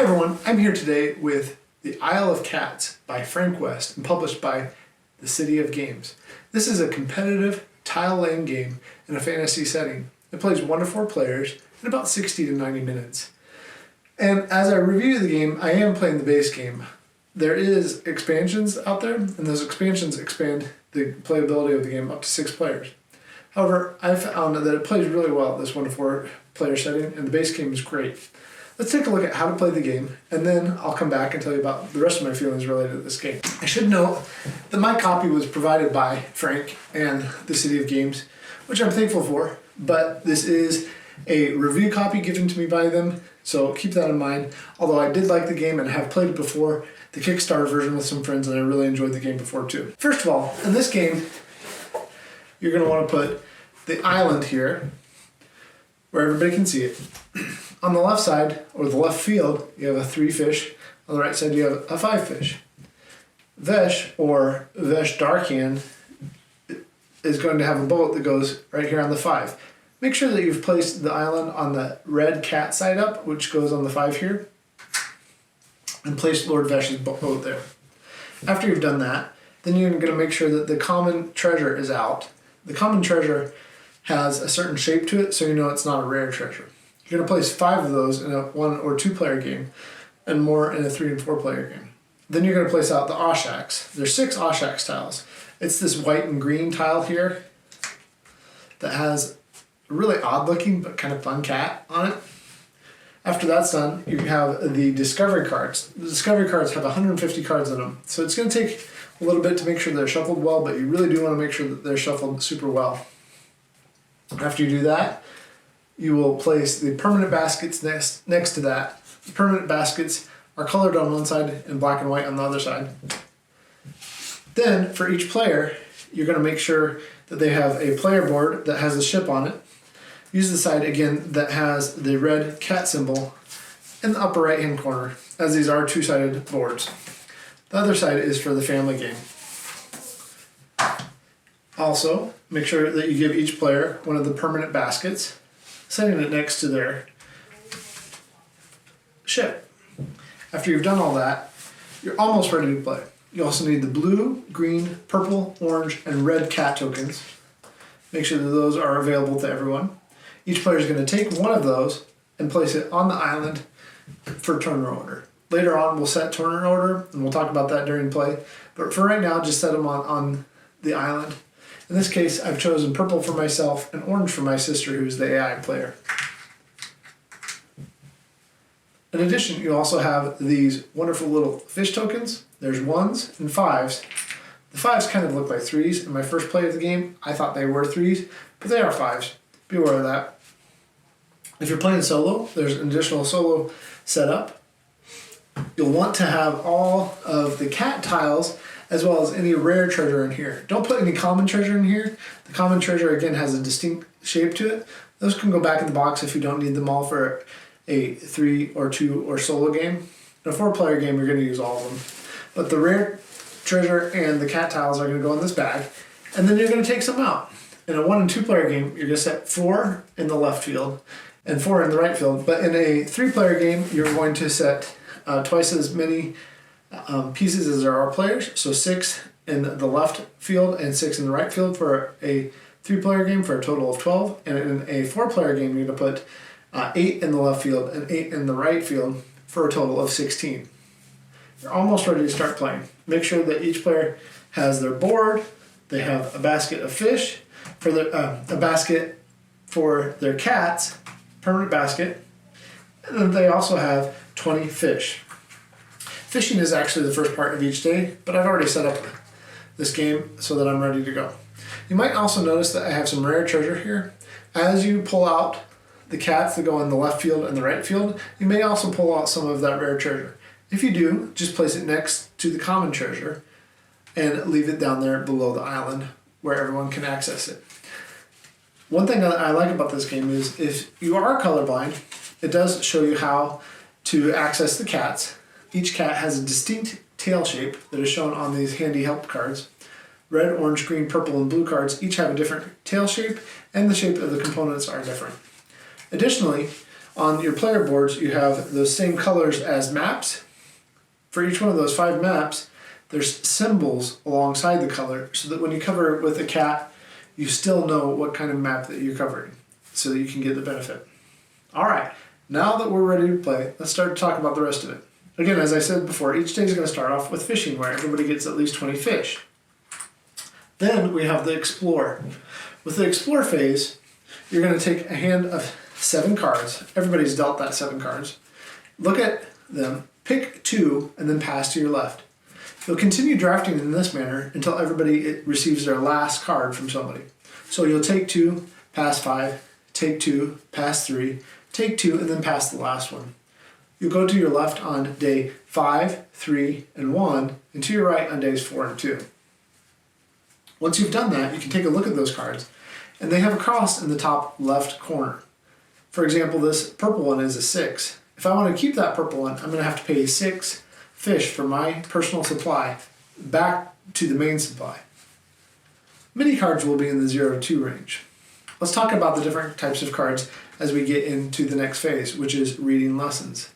Hi everyone, I'm here today with The Isle of Cats by Frank West and published by the City of Games. This is a competitive tile-laying game in a fantasy setting. It plays 1 to 4 players in about 60 to 90 minutes. And as I review the game, I am playing the base game. There is expansions out there, and those expansions expand the playability of the game up to 6 players. However, I found that it plays really well at this 1 to 4 player setting, and the base game is great. Let's take a look at how to play the game, and then I'll come back and tell you about the rest of my feelings related to this game. I should note that my copy was provided by Frank and the City of Games, which I'm thankful for, but this is a review copy given to me by them, so keep that in mind. Although I did like the game and have played it before, the Kickstarter version with some friends, and I really enjoyed the game before too. First of all, in this game, you're going to want to put the island here, where everybody can see it. On the left side, or the left field, you have a 3 fish. On the right side, you have a 5 fish. Vesh, or Vesh Darkhand, is going to have a boat that goes right here on the 5. Make sure that you've placed the island on the red cat side up, which goes on the 5 here, and place Lord Vesh's boat there. After you've done that, then you're going to make sure that the common treasure is out. The common treasure has a certain shape to it, so you know it's not a rare treasure. You're going to place 5 of those in a 1 or 2 player game, and more in a 3 and 4 player game. Then you're going to place out the Oshax. There's 6 Oshax tiles. It's this white and green tile here that has a really odd looking but kind of fun cat on it. After that's done, you have the discovery cards. The discovery cards have 150 cards in them, so it's going to take a little bit to make sure they're shuffled well, but you really do want to make sure that they're shuffled super well. After you do that, you will place the permanent baskets next to that. The permanent baskets are colored on one side and black and white on the other side. Then, for each player, you're going to make sure that they have a player board that has a ship on it. Use the side, again, that has the red cat symbol in the upper right-hand corner, as these are 2-sided boards. The other side is for the family game. Also, make sure that you give each player one of the permanent baskets, setting it next to their ship. After you've done all that, you're almost ready to play. You also need the blue, green, purple, orange, and red cat tokens. Make sure that those are available to everyone. Each player is going to take one of those and place it on the island for turn order. Later on, we'll set turn order, and we'll talk about that during play. But for right now, just set them on the island. In this case, I've chosen purple for myself and orange for my sister, who's the AI player. In addition, you also have these wonderful little fish tokens. There's 1s and 5s. The 5s kind of look like 3s. In my first play of the game, I thought they were 3s, but they are 5s. Be aware of that. If you're playing solo, there's an additional solo setup. You'll want to have all of the cat tiles as well as any rare treasure in here. Don't put any common treasure in here. The common treasure, again, has a distinct shape to it. Those can go back in the box if you don't need them all for a 3 or 2 or solo game. In a 4-player game, you're going to use all of them. But the rare treasure and the cat tiles are going to go in this bag, and then you're going to take some out. In a 1 and 2-player game, you're going to set 4 in the left field and 4 in the right field. But in a 3-player game, you're going to set twice as many pieces as there are players, so 6 in the left field and 6 in the right field for a 3-player game for a total of 12. And in a 4-player game, you're going to put 8 in the left field and 8 in the right field for a total of 16. You're almost ready to start playing. Make sure that each player has their board. They have a basket of fish, for their, a basket for their cats, permanent basket, and then they also have 20 fish. Fishing is actually the first part of each day, but I've already set up this game so that I'm ready to go. You might also notice that I have some rare treasure here. As you pull out the cats that go in the left field and the right field, you may also pull out some of that rare treasure. If you do, just place it next to the common treasure and leave it down there below the island where everyone can access it. One thing that I like about this game is if you are colorblind, it does show you how to access the cats. Each cat has a distinct tail shape that is shown on these handy help cards. Red, orange, green, purple, and blue cards each have a different tail shape, and the shape of the components are different. Additionally, On your player boards, you have those same colors as maps. For each one of those 5 maps, there's symbols alongside the color so that when you cover it with a cat, you still know what kind of map that you're covering so that you can get the benefit. All right, now that we're ready to play, let's start to talk about the rest of it. Again, as I said before, each day is going to start off with fishing, where everybody gets at least 20 fish. Then we have the explore. With the explore phase, you're going to take a hand of 7 cards. Everybody's dealt that 7 cards. Look at them, pick 2, and then pass to your left. You'll continue drafting in this manner until everybody receives their last card from somebody. So you'll take 2, pass 5, take 2, pass 3, take 2, and then pass the last one. You'll go to your left on day 5, 3, and 1, and to your right on days 4 and 2. Once you've done that, you can take a look at those cards, and they have a cross in the top left corner. For example, this purple one is a 6. If I want to keep that purple one, I'm going to have to pay 6 fish for my personal supply back to the main supply. Mini cards will be in the 0 to 2 range. Let's talk about the different types of cards as we get into the next phase, which is reading lessons.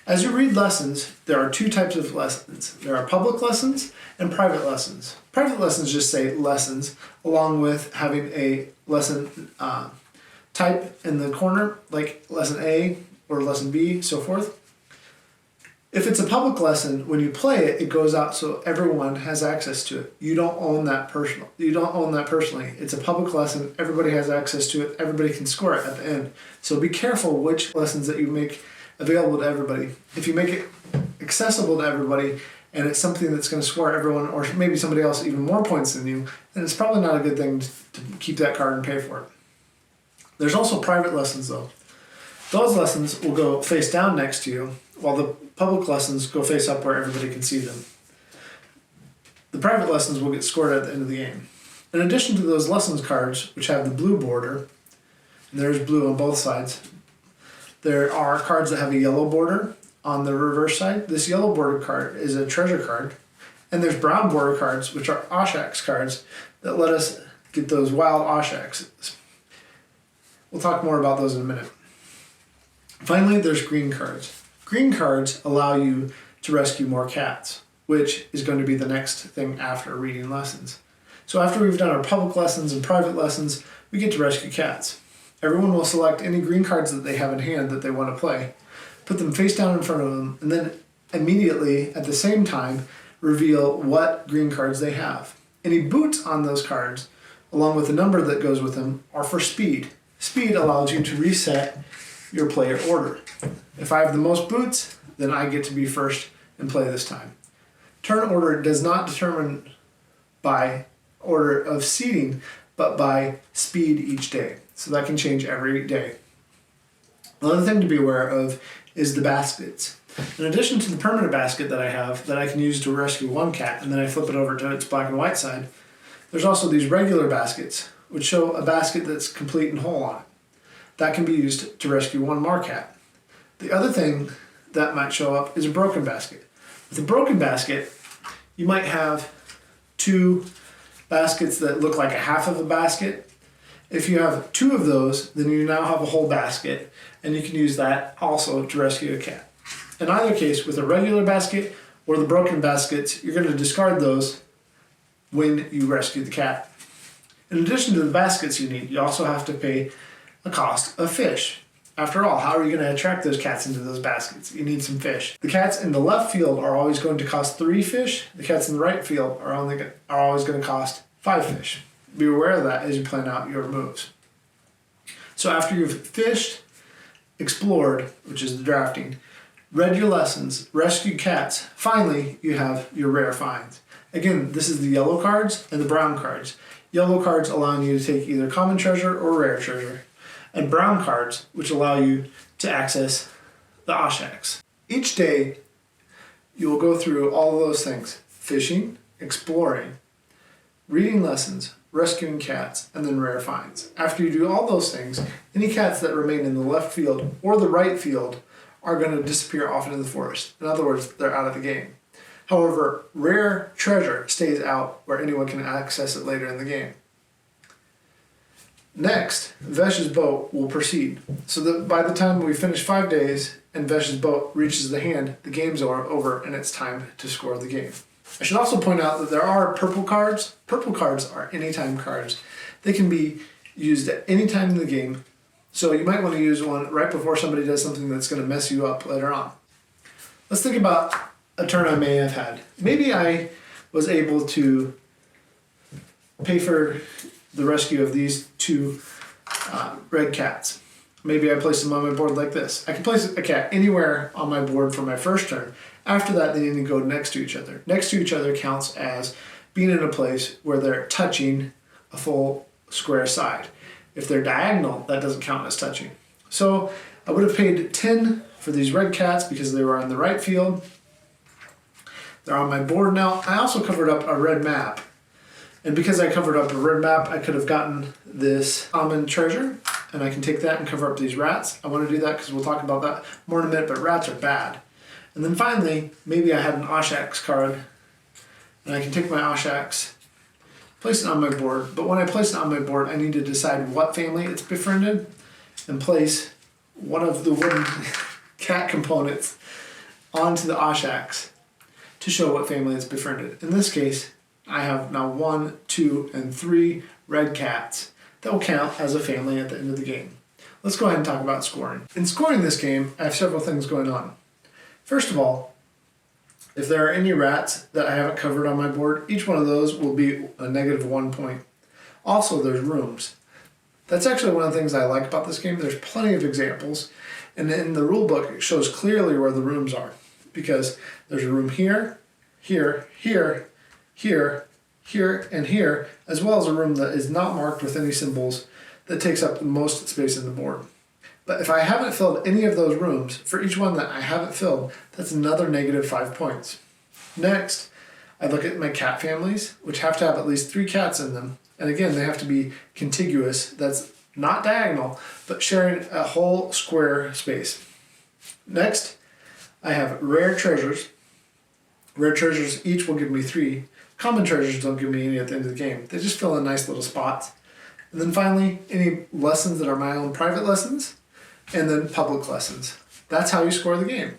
As you read lessons, there are 2 types of lessons. There are public lessons and private lessons. Private lessons just say lessons, along with having a lesson type in the corner, like lesson A or lesson B, so forth. If it's a public lesson, when you play it, it goes out so everyone has access to it. You don't own that personally. It's a public lesson. Everybody has access to it. Everybody can score it at the end. So be careful which lessons that you make available to everybody. If you make it accessible to everybody and it's something that's going to score everyone, or maybe somebody else even more points than you, then it's probably not a good thing to keep that card and pay for it. There's also private lessons though. Those lessons will go face down next to you, while the public lessons go face up where everybody can see them. The private lessons will get scored at the end of the game. In addition to those lessons cards, which have the blue border, and there's blue on both sides, there are cards that have a yellow border on the reverse side. This yellow border card is a treasure card, and there's brown border cards, which are Oshax cards that let us get those wild Oshaxes. We'll talk more about those in a minute. Finally, there's green cards. Green cards allow you to rescue more cats, which is going to be the next thing after reading lessons. So after we've done our public lessons and private lessons, we get to rescue cats. Everyone will select any green cards that they have in hand that they want to play, put them face down in front of them, and then immediately, at the same time, reveal what green cards they have. Any boots on those cards, along with the number that goes with them, are for speed. Speed allows you to reset your player order. If I have the most boots, then I get to be first and play this time. Turn order does not determine by order of seeding, but by speed each day. So that can change every day. Another thing to be aware of is the baskets. In addition to the permanent basket that I have that I can use to rescue one cat and then I flip it over to its black and white side, there's also these regular baskets which show a basket that's complete and whole on it. That can be used to rescue one more cat. The other thing that might show up is a broken basket. With a broken basket, you might have 2 baskets that look like a half of a basket. If you have 2 of those, then you now have a whole basket, and you can use that also to rescue a cat. In either case, with a regular basket or the broken baskets, you're going to discard those when you rescue the cat. In addition to the baskets you need, you also have to pay a cost of fish. After all, how are you going to attract those cats into those baskets? You need some fish. The cats in the left field are always going to cost 3 fish. The cats in the right field are always going to cost 5 fish. Be aware of that as you plan out your moves. So after you've fished, explored, which is the drafting, read your lessons, rescued cats, finally you have your rare finds. Again, this is the yellow cards and the brown cards. Yellow cards allowing you to take either common treasure or rare treasure, and brown cards which allow you to access the Oshax. Each day you will go through all of those things: fishing, exploring, reading lessons, rescuing cats, and then rare finds. After you do all those things, any cats that remain in the left field or the right field are going to disappear off into the forest. In other words, they're out of the game. However, rare treasure stays out where anyone can access it later in the game. Next, Vesh's boat will proceed. So that by the time we finish 5 days and Vesh's boat reaches the hand, the game's over and it's time to score the game. I should also point out that there are purple cards. Purple cards are anytime cards. They can be used at any time in the game. So you might want to use one right before somebody does something that's going to mess you up later on. Let's think about a turn I may have had. Maybe I was able to pay for the rescue of these 2 red cats. Maybe I place them on my board like this. I can place a cat anywhere on my board for my first turn. After that, they need to go next to each other. Next to each other counts as being in a place where they're touching a full square side. If they're diagonal, that doesn't count as touching. So I would have paid 10 for these red cats because they were on the right field. They're on my board now. I also covered up a red map. And because I covered up a red map, I could have gotten this almond treasure, and I can take that and cover up these rats. I want to do that because we'll talk about that more in a minute, but rats are bad. And then finally, maybe I had an Oshax card, and I can take my Oshax, place it on my board. But when I place it on my board, I need to decide what family it's befriended and place one of the wooden cat components onto the Oshax to show what family it's befriended. In this case, I have now 1, 2, and 3 red cats that will count as a family at the end of the game. Let's go ahead and talk about scoring. In scoring this game, I have several things going on. First of all, if there are any rats that I haven't covered on my board, each one of those will be a -1 point. Also, there's rooms. That's actually one of the things I like about this game. There's plenty of examples, and in the rule book, it shows clearly where the rooms are, because there's a room here, here, here, here, here, and here, as well as a room that is not marked with any symbols that takes up the most space in the board. But if I haven't filled any of those rooms, for each one that I haven't filled, that's another -5 points. Next, I look at my cat families, which have to have at least 3 cats in them. And again, they have to be contiguous. That's not diagonal, but sharing a whole square space. Next, I have rare treasures. Rare treasures each will give me 3. Common treasures don't give me any at the end of the game. They just fill in nice little spots. And then finally, any lessons that are my own private lessons, and then public lessons. That's how you score the game.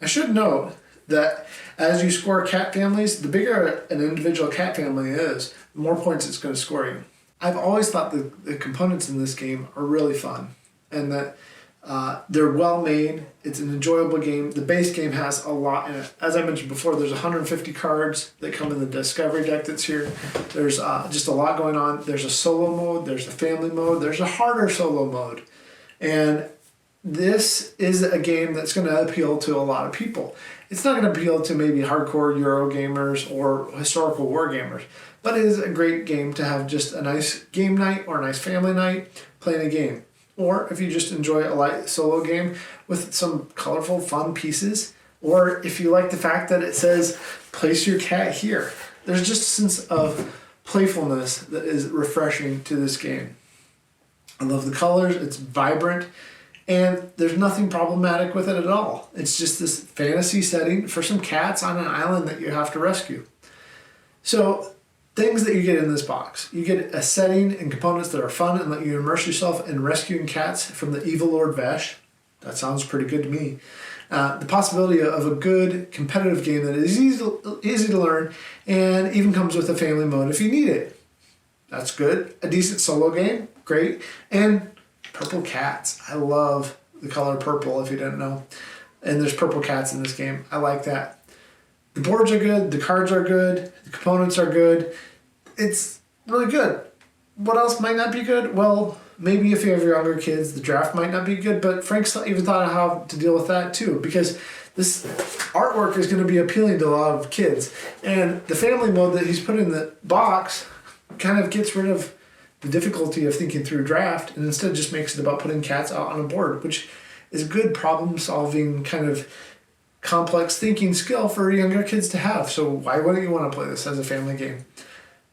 I should note that as you score cat families, the bigger an individual cat family is, the more points it's going to score you. I've always thought the components in this game are really fun, and that they're well made. It's an enjoyable game. The base game has a lot in it. As I mentioned before, there's 150 cards that come in the Discovery deck that's here. There's just a lot going on. There's a solo mode. There's a family mode. There's a harder solo mode. And this is a game that's going to appeal to a lot of people. It's not going to appeal to maybe hardcore Euro gamers or historical war gamers, but it is a great game to have just a nice game night or a nice family night playing a game. Or if you just enjoy a light solo game with some colorful, fun pieces, or if you like the fact that it says, place your cat here. There's just a sense of playfulness that is refreshing to this game. I love the colors, it's vibrant, and there's nothing problematic with it at all. It's just this fantasy setting for some cats on an island that you have to rescue. So, things that you get in this box. You get a setting and components that are fun and let you immerse yourself in rescuing cats from the evil Lord Vesh. That sounds pretty good to me. The possibility of a good competitive game that is easy to learn and even comes with a family mode if you need it. That's good. A decent solo game, great. And purple cats. I love the color purple if you didn't know. And there's purple cats in this game. I like that. The boards are good, the cards are good, the components are good. It's really good. What else might not be good? Well, maybe if you have younger kids, the draft might not be good, but Frank's even thought of how to deal with that too, because this artwork is going to be appealing to a lot of kids. And the family mode that he's put in the box kind of gets rid of the difficulty of thinking through draft and instead just makes it about putting cats out on a board, which is good problem-solving kind of complex thinking skill for younger kids to have. So why wouldn't you want to play this as a family game?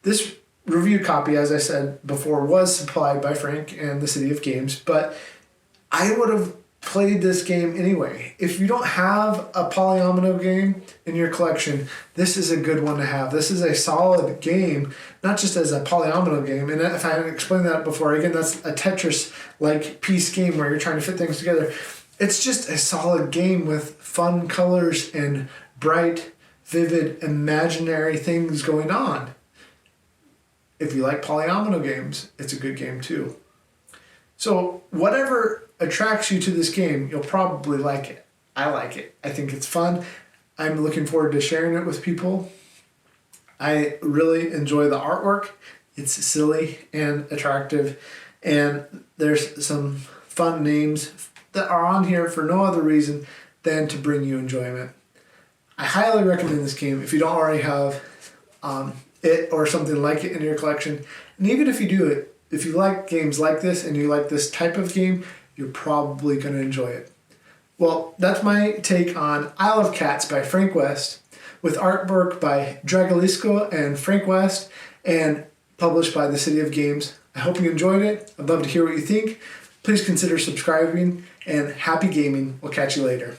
This review copy, as I said before, was supplied by Frank and the City of Games, but I would have played this game anyway. If you don't have a polyomino game in your collection, this is a good one to have. This is a solid game, not just as a polyomino game. And if I haven't explained that before, again, that's a Tetris-like piece game where you're trying to fit things together. It's just a solid game with fun colors and bright, vivid, imaginary things going on. If you like polyomino games, it's a good game too. So whatever attracts you to this game, you'll probably like it. I like it. I think it's fun. I'm looking forward to sharing it with people. I really enjoy the artwork. It's silly and attractive, and there's some fun names that are on here for no other reason than to bring you enjoyment. I highly recommend this game if you don't already have it or something like it in your collection. And even if you do, if you like games like this and you like this type of game, you're probably going to enjoy it. Well, that's my take on Isle of Cats by Frank West, with artwork by Dragolisco and Frank West, and published by the City of Games. I hope you enjoyed it. I'd love to hear what you think. Please consider subscribing, and happy gaming. We'll catch you later.